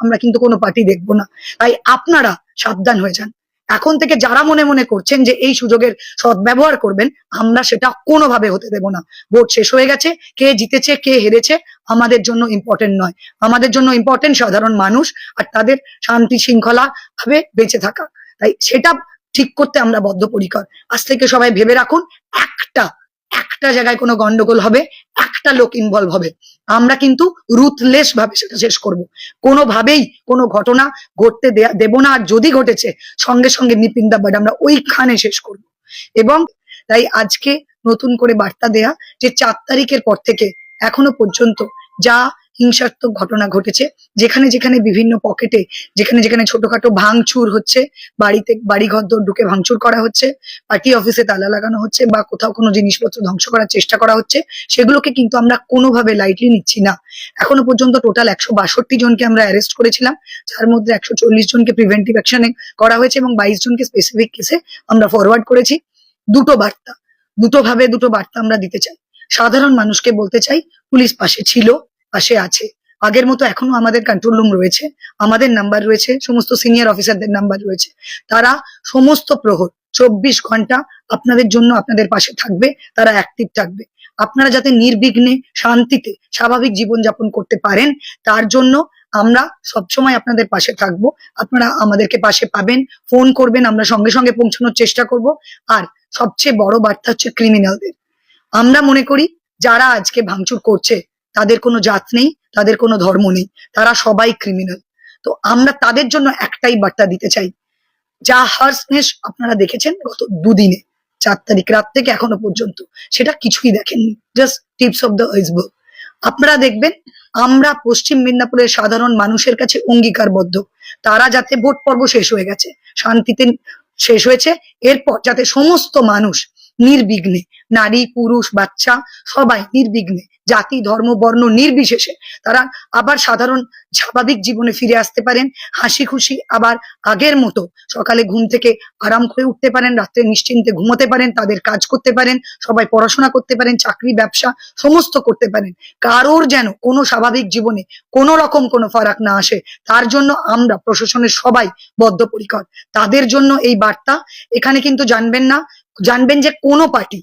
আমরা কিন্তু কোনো পার্টি দেখবো না। তাই আপনারা সাবধান হয়ে যান। এখন থেকে যারা মনে মনে করছেন যে এই সুযোগের সদ্ব্যবহার করবেন, আমরা সেটা কোনোভাবে হতে দেব না। ভোট শেষ হয়ে গেছে, কে জিতেছে কে হেরেছে আমাদের জন্য ইম্পর্টেন্ট নয়। আমাদের জন্য ইম্পর্টেন্ট সাধারণ মানুষ আর তাদের শান্তি শৃঙ্খলা ভাবে বেঁচে থাকা। তাই সেটা ঠিক করতে আমরা বদ্ধপরিকর। আজ থেকে সবাই ভেবে রাখুন, একটা একটা জায়গায় কোনো গন্ডগোল হবে, একটা লোক ইনভলভ হবে, আমরা কিন্তু রুথলেস ভাবে সেটা শেষ করব। কোনোভাবেই কোনো ঘটনা ঘটতে দেব না। আর যদি ঘটেছে সঙ্গে সঙ্গে নিপিন দা বাড আমরা ওইখানে শেষ করব। এবং তাই আজকে নতুন করে বার্তা দেয়া যে ৪ তারিখের পর থেকে এখনো পর্যন্ত যা হিংসাত্মক ঘটনা ঘটেছে, যেখানে যেখানে বিভিন্ন পকেটে যেখানে যেখানে ছোটখাটো ভাঙচুর হচ্ছে, বাড়িতে বাড়ি ঘর ঢুকে ভাঙচুর করা হচ্ছে, পার্টি অফিসে তালা লাগানো হচ্ছে বা কোথাও কোনো জিনিসপত্র ধ্বংস করার চেষ্টা করা হচ্ছে, সেগুলোকে কিন্তু আমরা কোনোভাবে লাইটলি নিচ্ছি না। এখনো পর্যন্ত টোটাল ১৬২ জনকে আমরা অ্যারেস্ট করেছিলাম, যার মধ্যে ১৪০ জনকে প্রিভেন্টিভ অ্যাকশনে করা হয়েছে এবং ২২ জনকে স্পেসিফিক কেসে আমরা ফরওয়ার্ড করেছি। দুটো বার্তা, দুটো বার্তা আমরা দিতে চাই। সাধারণ মানুষকে বলতে চাই, পুলিশ পাশে ছিল, পাশে আছে। আগের মতো এখনো আমাদের কন্ট্রোল রুম রয়েছে, আমাদের নাম্বার রয়েছে, সমস্ত সিনিয়র অফিসারদের নাম্বার রয়েছে। তারা সমস্ত প্রহর ২৪ ঘন্টা আপনাদের জন্য আপনাদের পাশে থাকবে, তারা অ্যাক্টিভ থাকবে। আপনারা যাতে নির্বিঘ্নে শান্তিতে স্বাভাবিক জীবনযাপন করতে পারেন, তার জন্য আমরা সবসময় আপনাদের পাশে থাকবো। আপনারা আমাদেরকে পাশে পাবেন, ফোন করবেন, আমরা সঙ্গে সঙ্গে পৌঁছানোর চেষ্টা করব। আর সবচেয়ে বড় বার্তা হচ্ছে ক্রিমিনালদের। আমরা মনে করি যারা আজকে ভাঙচুর করছে তাদের কোনো জাত নেই, তাদের কোনো ধর্ম নেই, তারা সবাই ক্রিমিনাল। তো আমরা তাদের জন্য একটাই বার্তা দিতে চাই, যা হার্সনেস আপনারা দেখেছেন গত দুদিনে, ৪ তারিখ রাত থেকে এখনো পর্যন্ত, সেটা কিছুই দেখেননি, just tips of the iceberg. আপনারা দেখবেন আমরা পশ্চিম মেদিনীপুরের সাধারণ মানুষের কাছে অঙ্গীকারবদ্ধ, তারা যাতে ভোট পর্ব শেষ হয়ে গেছে, শান্তিতে শেষ হয়েছে, এরপর যাতে সমস্ত মানুষ নির্বিঘ্নে, নারী পুরুষ বাচ্চা সবাই নির্বিঘ্নে, জাতি ধর্ম বর্ণ নির্বিশেষে তারা আবার সাধারণ স্বাভাবিক জীবনে ফিরে আসতে পারেন, হাসি খুশি আবার আগের মতো সকালে ঘুম থেকে আরাম করে উঠতে পারেন, রাত্রে নিশ্চিন্তে ঘুমোতে পারেন, তাদের কাজ করতে পারেন, সবাই পড়াশোনা করতে পারেন, চাকরি ব্যবসা সমস্ত করতে পারেন। কারোর যেন কোনো স্বাভাবিক জীবনে কোনো রকম কোনো ফারাক না আসে, তার জন্য আমরা প্রশাসনের সবাই বদ্ধপরিকর। তাদের জন্য এই বার্তা। এখানে কিন্তু জানবেন যে কোনো পার্টি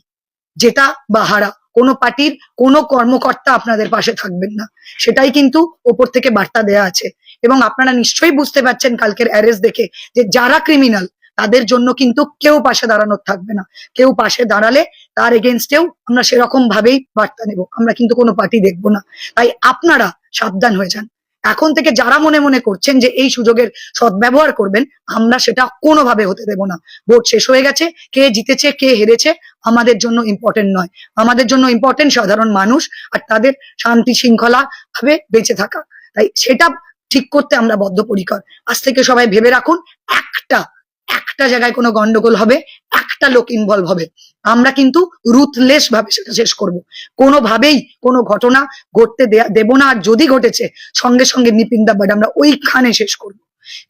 জেতা বা হারা, কোনো পার্টির কোনো কর্মকর্তা আপনাদের পাশে থাকবেন না, সেটাই কিন্তু ওপর থেকে বার্তা দেয়া আছে। এবং আপনারা নিশ্চয়ই বুঝতে পারছেন কালকের অ্যারেস্ট দেখে যে যারা ক্রিমিনাল তাদের জন্য কিন্তু কেউ পাশে দাঁড়ানোর থাকবে না। কেউ পাশে দাঁড়ালে তার এগেনস্টেও আমরা সেরকম ভাবেই বার্তা নেব। আমরা কিন্তু কোনো পার্টি দেখবো না। তাই আপনারা সাবধান হয়ে যান। এখন থেকে যারা মনে মনে করছেন যে এই সুযোগের সদ্ব্যবহার করবেন, আমরা সেটা কোনোভাবে হতে দেব না। ভোট শেষ হয়ে গেছে, কে জিতেছে কে হেরেছে আমাদের জন্য ইম্পর্টেন্ট নয়। আমাদের জন্য ইম্পর্টেন্ট সাধারণ মানুষ আর তাদের শান্তি শৃঙ্খলা ভাবে বেঁচে থাকা। তাই সেটা ঠিক করতে আমরা বদ্ধপরিকর। আজ থেকে সবাই ভেবে রাখুন, একটা একটা জায়গায় কোনো গন্ডগোল হবে, একটা লোক ইনভলভ হবে, আমরা কিন্তু রুথলেস ভাবে সেটা শেষ করব। কোনোভাবেই কোনো ঘটনা ঘটতে দেব না। আর যদি ঘটেছে সঙ্গে সঙ্গে নিপিন দা বাড আমরা ওইখানে শেষ করব।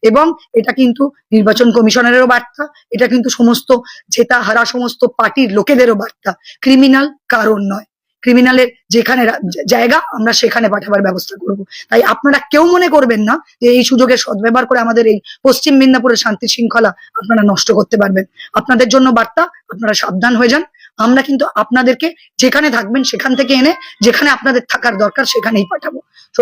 এবং এটা কিন্তু নির্বাচন কমিশনারেরও বার্তা, এটা কিন্তু সমস্ত জেতা হারা সমস্ত পার্টির লোকেদেরও বার্তা। ক্রিমিনাল কারণ নয়, ক্রিমিনালের যেখানে জায়গা আমরা সেখানে পাঠাবার ব্যবস্থা করব। তাই আপনারা কেউ মনে করবেন না যে এই সুযোগের সদ্ব্যবহার করে আমাদের এই পশ্চিম মেদিনীপুরের শান্তি শৃঙ্খলা আপনারা নষ্ট করতে পারবেন। আপনাদের জন্য বার্তা, আপনারা সাবধান হয়ে যান। আমরা কিন্তু আপনাদেরকে যেখানে থাকবেন সেখান থেকে এনে যেখানে আপনাদের থাকার দরকার সেখানেই পাঠাবো। তো